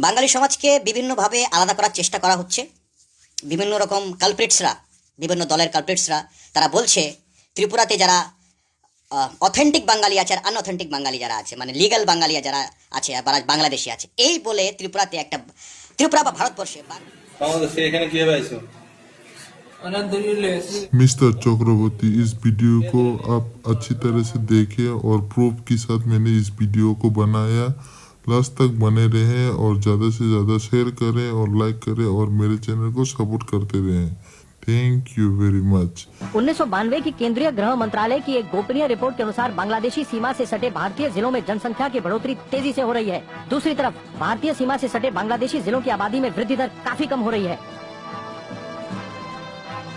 বাঙালি সমাজকে বিভিন্নভাবে আলাদা করার চেষ্টা করা হচ্ছে। বিভিন্ন রকম কালপ্রিটসরা, বিভিন্ন দলের কালপ্রিটসরা তারা বলছে ত্রিপুরাতে যারা অথেন্টিক বাঙালি আছে আর আনঅথেন্টিক বাঙালি যারা আছে, মানে লিগ্যাল বাঙালি যারা আছে আর বাংলাদেশি আছে, এই বলে ত্রিপুরাতে একটা ত্রিপুরা বা ভারতবর্ষে বাংলাদেশে এখানে কিভাবে আইছো? मिस्टर चक्रवर्ती, इस वीडियो को आप अच्छी तरह से देखें और प्रूफ के साथ मैंने इस वीडियो को बनाया। लास्ट तक बने रहें और ज़्यादा से ज़्यादा शेयर करें और लाइक करें और मेरे चैनल को सपोर्ट करते रहें। Thank you very much. 1992 की केंद्रीय गृह मंत्रालय की एक गोपनीय रिपोर्ट के अनुसार बांग्लादेशी सीमा से सटे भारतीय जिलों में जनसंख्या की बढ़ोतरी तेजी से हो रही है। दूसरी तरफ भारतीय सीमा से सटे बांग्लादेशी जिलों की आबादी में वृद्धि दर काफी कम हो रही है।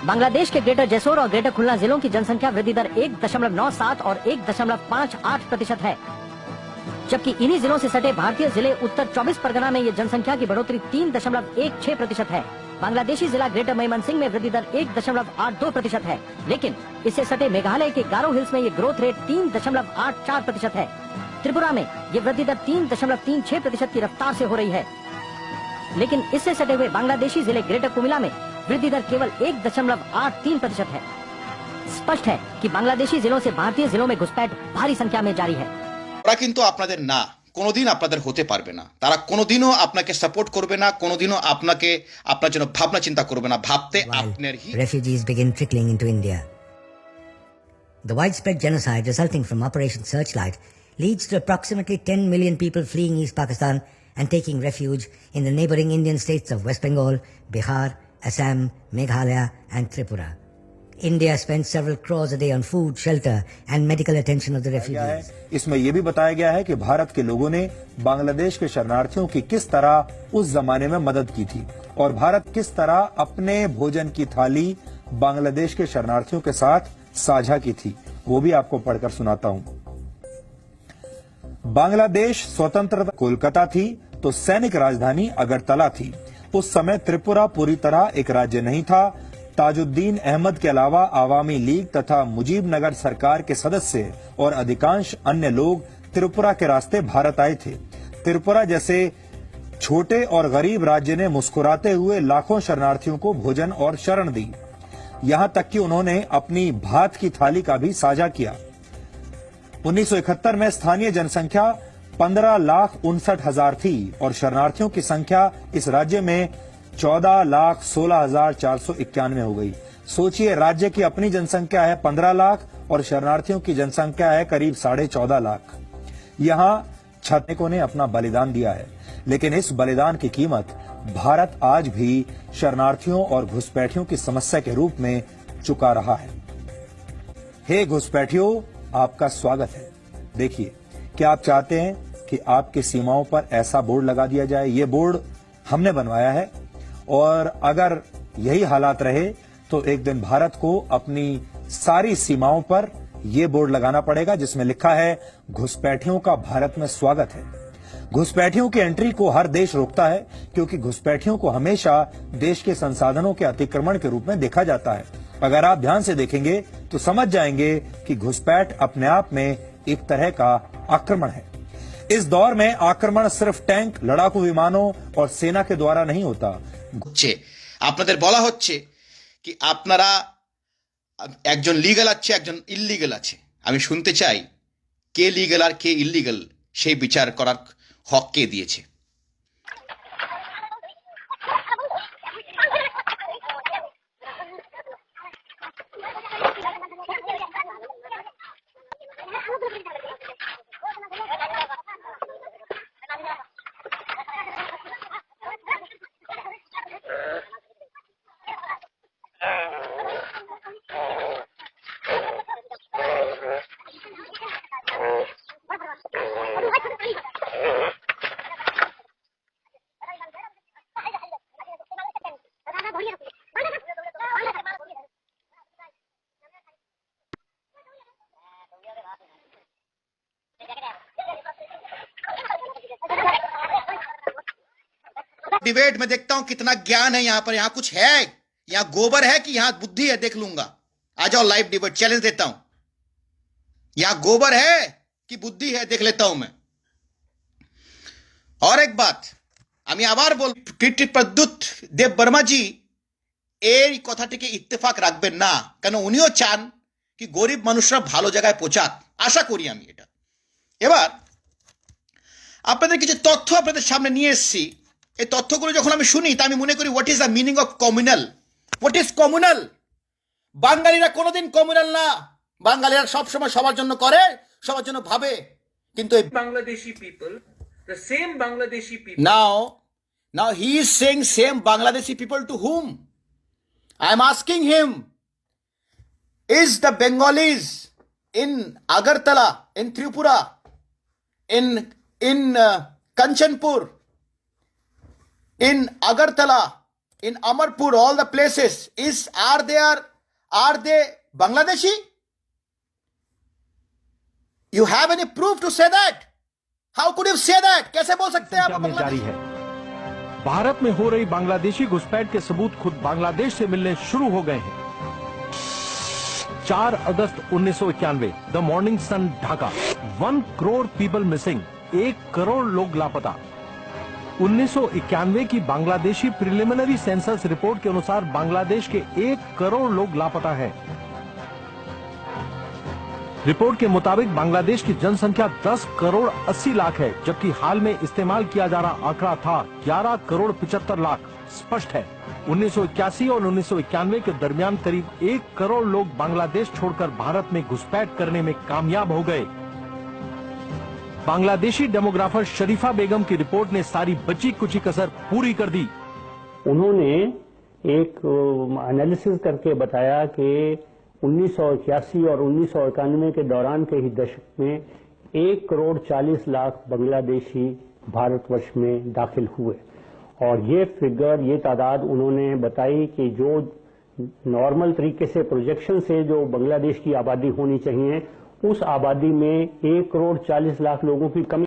बांग्लादेश के ग्रेटर जैसोर और ग्रेटर खुलना जिलों की जनसंख्या वृद्धि दर 1.97 और 1.58% है, जबकि इन्हीं जिलों से सटे भारतीय जिले उत्तर 24 परगना में ये जनसंख्या की बढ़ोतरी 3.16% है। बांग्लादेशी जिला ग्रेटर मयमनसिंह में वृद्धि दर 1.82% है, लेकिन इससे सटे मेघालय के गारो हिल्स में ये ग्रोथ रेट 3.84% है। त्रिपुरा में ये वृद्धि दर 3.36% की रफ्तार से हो रही है, लेकिन इससे सटे हुए बांग्लादेशी जिले ग्रेटर कुमिला में वृद्धि दर केवल 1.83% है। स्पष्ट है कि बांग्लादेशी जिलों से भारतीय जिलों में घुसपैठ भारी संख्या में जारी है। ওরা কিন্তু আপনাদের না, কোনোদিন আপনাদের হতে পারবে না। তারা কোনোদিনও আপনাকে সাপোর্ট করবে না, কোনোদিনও আপনাকে আপনার জন্য ভাবনা চিন্তা করবে না। ভাবতে আপনার refugees begin trickling into India. The widespread genocide resulting from Operation Searchlight leads to approximately 10 million people fleeing East Pakistan and taking refuge in the neighboring Indian states of West Bengal, Bihar, Assam, Meghalaya and Tripura. India spends several crores a day on food, shelter and medical attention of the refugees. इसमें यह भी बताया गया है कि भारत के लोगों ने बांग्लादेश के शरणार्थियों की किस तरह उस जमाने में मदद की थी और भारत किस तरह अपने भोजन की थाली बांग्लादेश के शरणार्थियों के साथ साझा की थी, वो भी आपको पढ़कर सुनाता हूं। बांग्लादेश स्वतंत्र कोलकाता थी तो सैनिक राजधानी अगरतला थी। उस समय त्रिपुरा पूरी तरह एक राज्य नहीं था। ताजुद्दीन अहमद के अलावा आवामी लीग तथा मुजीबनगर सरकार के सदस्य और अधिकांश अन्य लोग त्रिपुरा के रास्ते भारत आए थे। त्रिपुरा जैसे छोटे और गरीब राज्य ने मुस्कुराते हुए लाखों शरणार्थियों को भोजन और शरण दी। यहां तक कि उन्होंने अपनी भात की थाली का भी साझा किया। 1971 में स्थानीय जनसंख्या 15,59,000 थी और शरणार्थियों की संख्या इस राज्य में 14,16,491 हो गई। सोचिए, राज्य की अपनी जनसंख्या है 15 लाख और शरणार्थियों की जनसंख्या है करीब 14.5 लाख। यहाँ छात्रों ने अपना बलिदान दिया है, लेकिन इस बलिदान की कीमत भारत आज भी शरणार्थियों और घुसपैठियों की समस्या के रूप में चुका रहा है। हे घुसपैठियों, आपका स्वागत है। देखिए, क्या आप चाहते हैं कि आपकी सीमाओं पर ऐसा बोर्ड लगा दिया जाए? ये बोर्ड हमने बनवाया है और अगर यही हालात रहे तो एक दिन भारत को अपनी सारी सीमाओं पर यह बोर्ड लगाना पड़ेगा जिसमें लिखा है घुसपैठियों का भारत में स्वागत है। घुसपैठियों की एंट्री को हर देश रोकता है क्योंकि घुसपैठियों को हमेशा देश के संसाधनों के अतिक्रमण के रूप में देखा जाता है। अगर आप ध्यान से देखेंगे तो समझ जाएंगे कि घुसपैठ अपने आप में एक तरह का आक्रमण है। इस दौर में आक्रमण सिर्फ टैंक, लड़ाकू विमानों और सेना के द्वारा नहीं होता। আপনাদের বলা হচ্ছে কি আপনারা একজন লিগ্যাল আছে, একজন ইল্লিগাল আছে। আমি শুনতে চাই কে লিগ্যাল আর কে ইল্লিগাল, সেই বিচার করার হক কে দিয়েছে? डिबेट में देखता हूं कितना ज्ञान है यहाँ पर। यहाँ कुछ है, यहाँ गोबर है कि यहाँ बुद्धि है, देख लूंगा। आ जाओ, लाइव डिबेट चैलेंज देता हूं। यहाँ गोबर है कि बुद्धि है, देख लेता हूं मैं। और एक बात, আমি আবার বল কীর্তি প্রদ্যুৎ দেব বর্মাজি এই কথাটিকে ইত্তেফাক রাখবেন না, কেন উনিও চান কি গরিব মানুষরা ভালো জায়গায় পৌঁছাক, আশা করি আমি এটা। এবার আপনাদের কিছু তথ্য আপনাদের সামনে নিয়ে এসেছি। এই তথ্যগুলো যখন আমি শুনি তা আমি মনে করি what is the meaning of communal. What is communal? বাঙালিরা কোনোদিন কমিউনাল না, বাঙালিরা সবসময় সবার জন্য করে, সবার জন্য ভাবে। কিন্তু Bangladeshi people, the same Bangladeshi people. now he is saying same Bangladeshi people to whom? I am asking him, is the Bengalis in Agartala, in Tripura, in Kanchanpur, in Agartala, in Amarpur, all the places, are they Bangladeshi? You have any proof to say that? How could you say that? कैसे बोल सकते हैं आप में जारी है। भारत में हो रही बांग्लादेशी घुसपैठ के सबूत खुद बांग्लादेश से मिलने शुरू हो गए हैं। 4 अगस्त 1991, the morning sun Dhaka, 1 crore people missing, 1 crore लोग लापता। 1991 की बांग्लादेशी प्रिलिमिनरी सेंसस रिपोर्ट के अनुसार बांग्लादेश के 1 करोड़ लोग लापता हैं। रिपोर्ट के मुताबिक बांग्लादेश की जनसंख्या 10 करोड़ 80 लाख है, जबकि हाल में इस्तेमाल किया जा रहा आंकड़ा था 11 करोड़ 75 लाख। स्पष्ट है 1981 और 1991 के दरमियान करीब 1 करोड़ लोग बांग्लादेश छोड़कर भारत में घुसपैठ करने में कामयाब हो गए। बांग्लादेशी डेमोग्राफर शरीफा बेगम की रिपोर्ट ने सारी बची कुची कसर पूरी कर दी। उन्होंने एक एनालिसिस करके बताया कि 1981 और 1991 के दौरान के ही दशक में 1 करोड़ 40 लाख बांग्लादेशी भारतवर्ष में दाखिल हुए। और ये फिगर, ये तादाद उन्होंने बताई कि जो नॉर्मल तरीके से प्रोजेक्शन से जो बांग्लादेश की आबादी होनी चाहिए, उस आबादी में 1 करोड़ 40 लाख लोगों की कमी।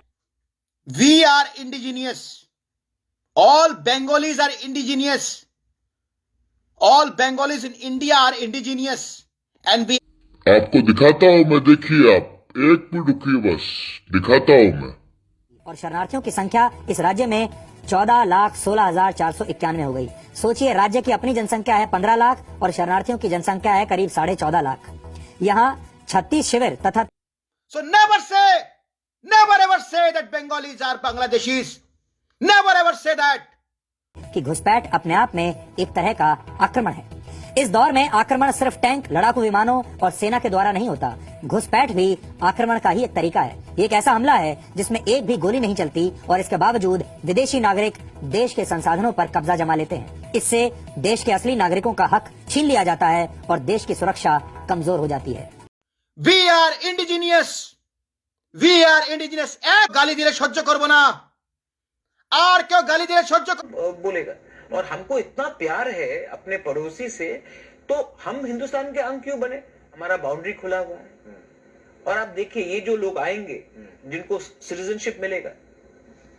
We are indigenous. All Bengalis are indigenous. All Bengalis in India are indigenous. And we आपको दिखाता हूँ मैं, देखिए आप 1 मिनट रुकिए, बस दिखाता हूँ मैं। और शरणार्थियों की संख्या इस राज्य में 14,16,491 हो गई। सोचिए, राज्य की अपनी जनसंख्या है 15 लाख और शरणार्थियों की जनसंख्या है करीब 14.5 लाख। यहाँ 36 शिविर तथा so never ever say that Bengalis are Bangladeshis. Never ever say that. कि घुसपैठ अपने आप में एक तरह का आक्रमण है। इस दौर में आक्रमण सिर्फ टैंक, लड़ाकू विमानों और सेना के द्वारा नहीं होता। घुसपैठ भी आक्रमण का ही एक तरीका है। ये एक ऐसा हमला है जिसमें एक भी गोली नहीं चलती और इसके बावजूद विदेशी नागरिक देश के संसाधनों पर कब्जा जमा लेते हैं। इससे देश के असली नागरिकों का हक छीन लिया जाता है और देश की सुरक्षा कमजोर हो जाती है। We are indigenous. We are indigenous. एक गाली दिले सह्य करबो ना, और क्यों गाली दिले सह्य बोलेगा। और हमको इतना प्यार है अपने पड़ोसी से, तो हम हिंदुस्तान के अंग क्यों बने? हमारा बाउंड्री खुला हुआ है। और आप देखिए, ये जो लोग आएंगे जिनको सिटीजनशिप मिलेगा,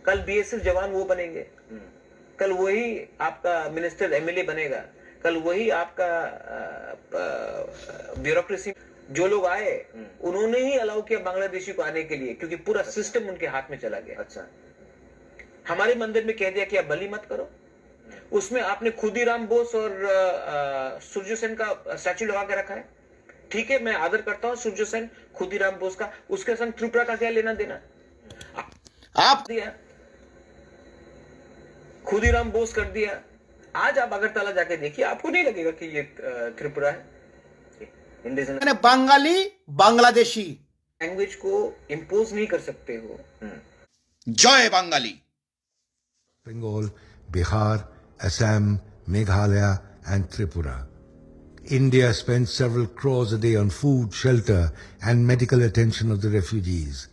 कल बीएसएफ जवान वो बनेंगे, कल वही आपका मिनिस्टर एमएलए बनेगा, कल वही आपका ब्यूरोक्रेसी। जो लोग आए उन्होंने ही अलाउ किया बांग्लादेशी को आने के लिए, क्योंकि पूरा सिस्टम उनके हाथ में चला गया। अच्छा, हमारे मंदिर में कह दिया कि आप बलि मत करो, उसमें आपने खुदीराम बोस और सूर्य सेन का स्टैच्यू लगा के रखा है। ठीक है, मैं आदर करता हूं सूर्य सेन, खुदीराम बोस का, उसके संग त्रिपुरा का क्या लेना देना? आप दिया, खुदीराम बोस कर दिया। आज आप अगरतला जाके देखिए, आपको नहीं लगेगा कि ये त्रिपुरा है। बंगाली बांग्लादेशी लैंग्वेज को इंपोज नहीं कर सकते हो। जय Bengali. Bengal, Bihar, Assam, Meghalaya and Tripura. India spends several crores a day on food, shelter and medical attention of the refugees.